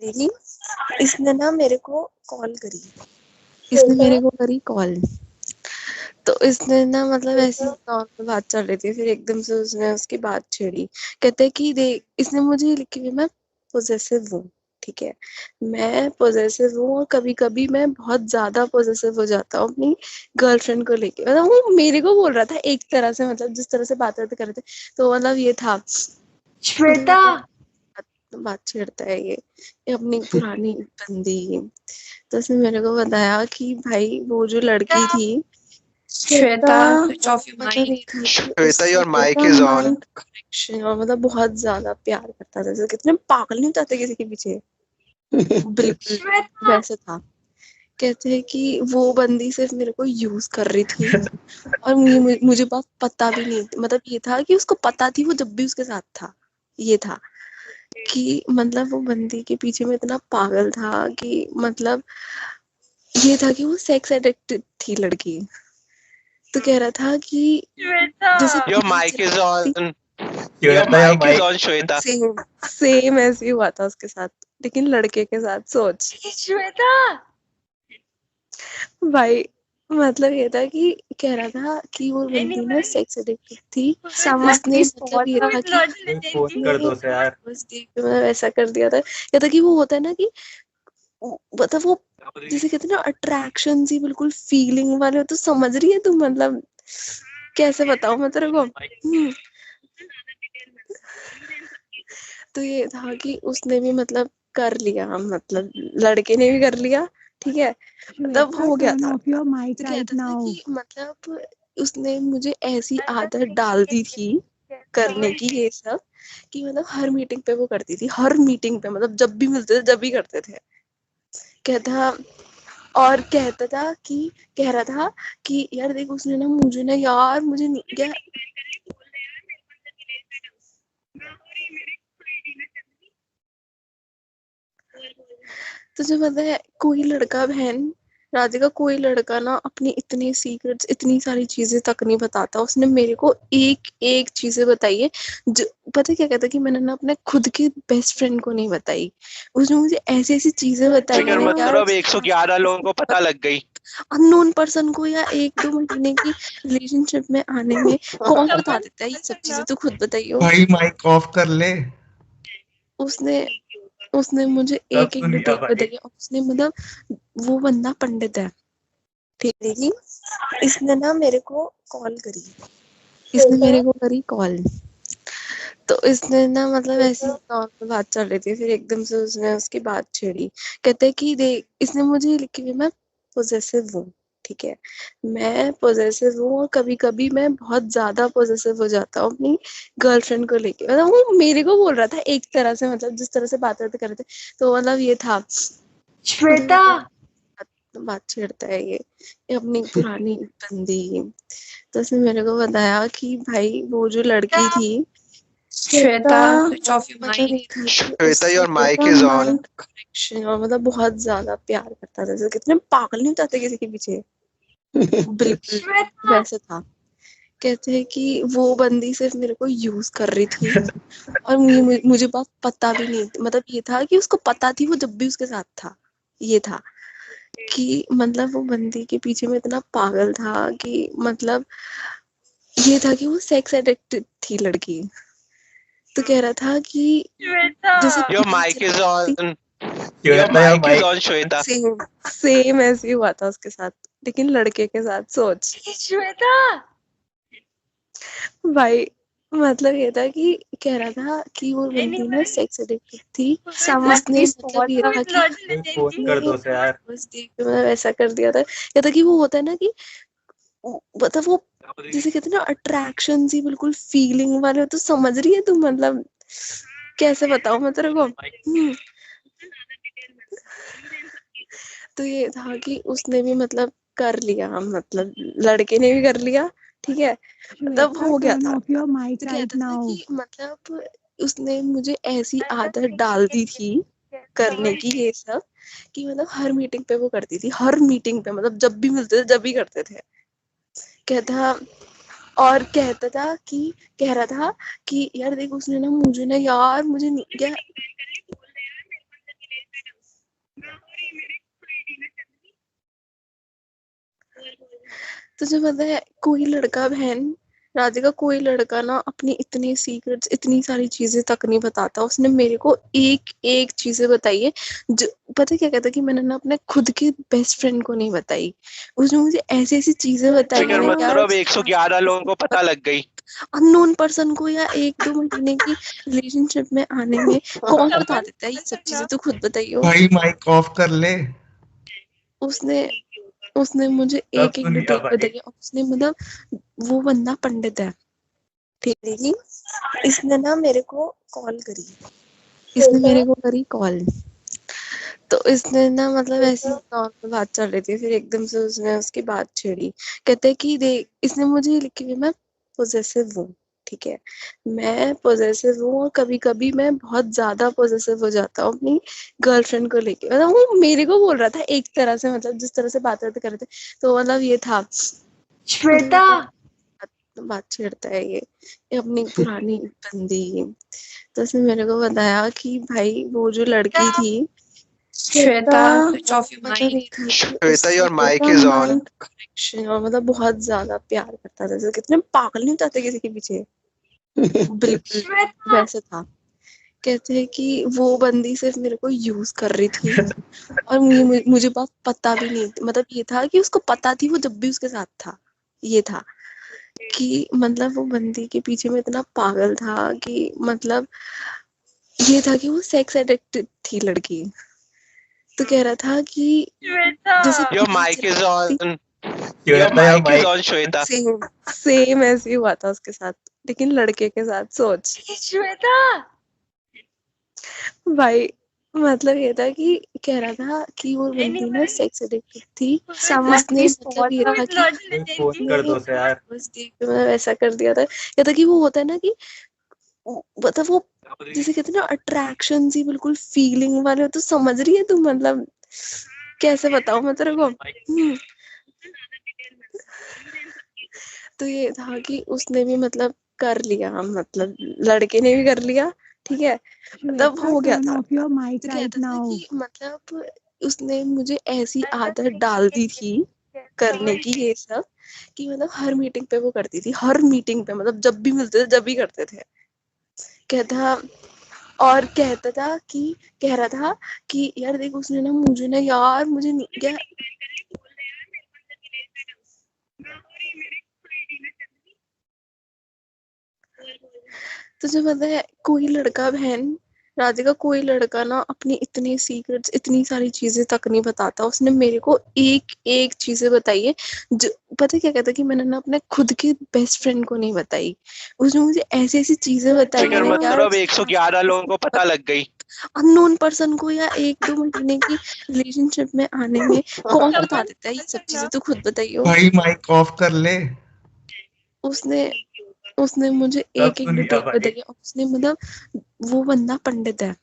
दीदी, इसने ना मेरे को कॉल करी। इसने मेरे को करी कॉल। तो इसने ना मतलब ऐसी नॉर्मल बात चल रही थी, फिर एकदम से उसने उसकी बात छेड़ी। कहते कि देख, इसने मुझे लिखी हुई, मैं पोजेसिव हूँ, ठीक है। मैं पोजेसिव हूँ और कभी कभी मैं बहुत ज्यादा पोजेसिव हो जाता हूँ अपनी गर्लफ्रेंड को लेके। मतलब वो मेरे को बोल रहा था एक तरह से, मतलब जिस तरह से बात कर रहे थे, तो मतलब ये था। श्वेता, बात छेड़ता है ये अपनी पुरानी बंदी। तो उसने मेरे को बताया कि भाई वो जो लड़की थी, श्वेता, स्विच ऑफ योर मतलब ये माइक। था कि श्वेता, योर उससे माइक इज ऑन। कनेक्शन, और मतलब बहुत ज्यादा प्यार करता था। जैसे कितने पागल नहीं होते किसी के पीछे, बिल्कुल वैसे था। कहते हैं कि वो बंदी सिर्फ मेरे को यूज कर रही थी, और मुझे बात पता भी नहीं, मतलब ये था कि उसको पता थी वो जब भी उसके साथ था। ये था कि मतलब वो बंदी के पीछे में इतना पागल था कि मतलब ये था कि वो सेक्स एडिक्टेड थी लड़की। तो कह रहा था कि जैसे your mic is on. Your Shweta, your mic is mic. On Shweta. Same same ऐसे ही हुआ था उसके साथ, लेकिन लड़के के साथ। सोच श्वेता, भाई, मतलब ये था कि कह रहा था कि वो बंदी ना सेक्स एडिक्टेड थी। उसने मतलब ये था कि फोन कर दो उसे यार। बस देख मैं ऐसा कर दिया था। ये था कि वो होता है ना कि मतलब वो जैसे कहते हैं ना अट्रैक्शन सी, बिल्कुल फीलिंग वाले। तो समझ रही है तू, मतलब कैसे बताऊं मैं तेरे को। तो ये था कि उसने भी मतलब कर लिया, मतलब लड़के ने भी कर लिया, ठीक है। मतलब हो गया था। तो कहता था कि मतलब उसने मुझे ऐसी आदत डाल दी थी करने की ये सब, कि मतलब हर मीटिंग पे वो करती थी, हर मीटिंग पे, मतलब जब भी मिलते थे जब भी करते थे। कहता और कहता था कि कह रहा था कि यार देख, उसने ना मुझे ना, यार मुझे नहीं क्या, तुझे पता है कोई लड़का, बहन राधिका, कोई लड़का ना अपनी इतनी सीक्रेट्स, इतनी सारी चीजें तक नहीं बताता। उसने मेरे को एक एक चीजें बताई है जो, पता है क्या कहता है कि मैंने ना अपने खुद के बेस्ट फ्रेंड को नहीं बताई। उसने मुझे ऐसी ऐसी चीजें बताई फिगर है यार, मतलब 111 लोगों को पता लग गई। अननोन पर्सन को, या 1-2 महीने की रिलेशनशिप में आने में कौन बता देता है ये सब चीजें, तो खुद बताइयो। भाई माइक ऑफ कर ले। उसने उसने मुझे सब एक एक सुन लिया डिटेल भाई। बताई। उसने मतलब वो बंदा पंडित है, ठीक है जी। इसने ना मेरे को कॉल करी। इसने मेरे को करी कॉल। तो इसने ना मतलब ऐसी नॉर्मल बात चल रही थी, फिर एकदम से उसने उसकी बात छेड़ी। कहते कि देख, इसने मुझे लिखी हुई, मैं पोजेसिव हूँ, ठीक है। मैं पोजेसिव हूँ और कभी कभी मैं बहुत ज्यादा पोजेसिव हो जाता हूँ अपनी गर्लफ्रेंड को लेके। मतलब वो मेरे को बोल रहा था एक तरह से, मतलब जिस तरह से बात कर रहे थे, तो मतलब ये था। श्वेता, बात छेड़ता है ये अपनी पुरानी बंदी। तो उसने मेरे को बताया कि भाई वो जो लड़की थी, श्वेता, स्विच ऑफ योर मतलब ये माइक। था कि श्वेता, उससे your mic is on. Connection, और मतलब बहुत ज्यादा प्यार करता था। जैसे कितने पागल नहीं होते किसी के पीछे, बिल्कुल वैसे था। कहते हैं कि वो बंदी सिर्फ मेरे को यूज कर रही थी, और मुझे बात पता भी नहीं, मतलब ये था कि उसको पता थी वो जब भी उसके साथ था। ये था कि मतलब वो बंदी के पीछे में इतना पागल था कि मतलब ये था कि वो सेक्स एडिक्टेड थी लड़की। तो कह रहा था कि जैसे your mic is on. Your Shweta, your mic is mic. On Shweta. Same same ऐसे ही हुआ था उसके साथ, लेकिन लड़के के साथ। सोच श्वेता, भाई, मतलब ये था कि कह रहा था कि वो बंदी ना सेक्स एडिक्टेड थी। उसने मतलब ये था कि फोन कर दो उसे यार। बस देख मैं ऐसा कर दिया था। ये था कि वो होता है ना कि मतलब वो जैसे कहते हैं ना अट्रैक्शन सी, बिल्कुल फीलिंग वाले। तो समझ रही है तू, मतलब कैसे बताऊं मैं तेरे को। तो ये था कि उसने भी मतलब कर लिया, मतलब लड़के ने भी कर लिया, ठीक है। मतलब हो गया था। तो कहता था कि मतलब उसने मुझे ऐसी आदत डाल दी थी करने की ये सब, कि मतलब हर मीटिंग पे वो करती थी, हर मीटिंग पे, मतलब जब भी मिलते थे जब भी करते थे। कहता और कहता था कि कह रहा था कि यार देख, उसने ना मुझे ना, यार मुझे नहीं क्या, तुझे पता है कोई लड़का बहन राधिका कोई लड़का ना अपनी इतनी सीक्रेट्स इतनी सारी चीजें तक नहीं बताता। उसने मेरे को एक एक चीजें बताई है जो पता है क्या कहता है कि मैंने ना अपने खुद के बेस्ट फ्रेंड को नहीं बताई। उसने मुझे ऐसी ऐसी चीजें बताई फिक्र है मत यार, करो, अब 111 लोगों को पता लग गई। अननोन पर्सन को या 1-2 महीने की रिलेशनशिप में आने में कौन बता देता है ये सब चीजें? तो खुद बताइयो। भाई माइक ऑफ कर ले। उसने उसने मुझे सब एक एक सुन लिया डिटेल भाई। बताई है। उसने मतलब वो बंदा पंडित है ठीक है जी। इसने ना मेरे को कॉल करी, इसने मेरे को करी कॉल। तो इसने ना मतलब ऐसी नॉर्मल बात चल रही थी, फिर एकदम से उसने उसकी बात छेड़ी। कहते हैं कि देख, इसने मुझे लिखी हुई मैं पोजेसिव हूँ, ठीक है, मैं पोजेसिव हूँ और कभी कभी मैं बहुत ज्यादा पोजेसिव हो जाता हूँ अपनी गर्लफ्रेंड को लेके। मतलब वो मेरे को बोल रहा था एक तरह से, मतलब जिस तरह से बात करते कर रहे थे तो मतलब ये था श्वेता बात छेड़ता है ये अपनी पुरानी बंदी। तो उसने मेरे को बताया कि भाई वो जो लड़की थी श्वेता स्विच ऑफ योर मतलब माइक। ये था कि श्वेता, योर उससे माइक इज ऑन। कनेक्शन और मतलब बहुत ज्यादा प्यार करता था। जैसे कितने पागल नहीं हो जाते किसी के पीछे, बिल्कुल वैसे था। कहते हैं कि वो बंदी सिर्फ मेरे को यूज कर रही थी और मुझे बात पता भी नहीं, मतलब ये था कि उसको पता थी वो जब भी उसके साथ था। ये था कि मतलब वो बंदी के पीछे में इतना पागल था कि मतलब ये था कि वो सेक्स एडिक्टेड थी लड़की। तो कह रहा था कि जैसे your mic is on. Your Shweta mic is on Shweta. Same ऐसे ही हुआ था उसके साथ, लेकिन लड़के के साथ। सोच श्वेता भाई, मतलब ये था कि कह रहा था कि वो बंदी ना सेक्स एडिक्टेड थी। उसने मतलब ये था कि फोन कर दो उसे यार। बस देख के मतलब ऐसा कर दिया था। ये था कि वो होता है ना कि मतलब वो जिसे कहते हैं ना अट्रैक्शन सी बिल्कुल फीलिंग वाले हो। तो समझ रही है तू, मतलब कैसे बताऊं मैं तेरे को। तो ये था कि उसने भी मतलब कर लिया, मतलब लड़के ने भी कर लिया, ठीक है, मतलब हो गया था। तो कहता था कि मतलब उसने मुझे ऐसी आदत डाल दी थी करने की ये सब कि मतलब हर मीटिंग पे वो करती थी, हर मीटिंग पे, मतलब जब भी मिलते थे जब भी करते थे। कहता और कहता था कि कह रहा था कि यार देख उसने ना मुझे ना यार मुझे नहीं क्या तुझे पता है कोई लड़का बहन राधिका कोई लड़का ना अपनी इतनी सीक्रेट्स इतनी सारी चीजें तक नहीं बताता। उसने मेरे को एक एक चीजें बताई है जो पता है क्या कहता है कि मैंने ना अपने खुद के बेस्ट फ्रेंड को नहीं बताई। उसने मुझे ऐसी ऐसी चीजें बताई फिक्र है मत यार, करो, अब 111 लोगों को पता लग गई। अननोन पर्सन को या 1-2 महीने की रिलेशनशिप में आने में कौन बता देता है ये सब चीजें? तो खुद बताइयो। भाई माइक ऑफ कर ले। उसने उसने मुझे सब एक एक सुन लिया डिटेल भाई। बताई है। उसने मतलब वो बंदा पंडित है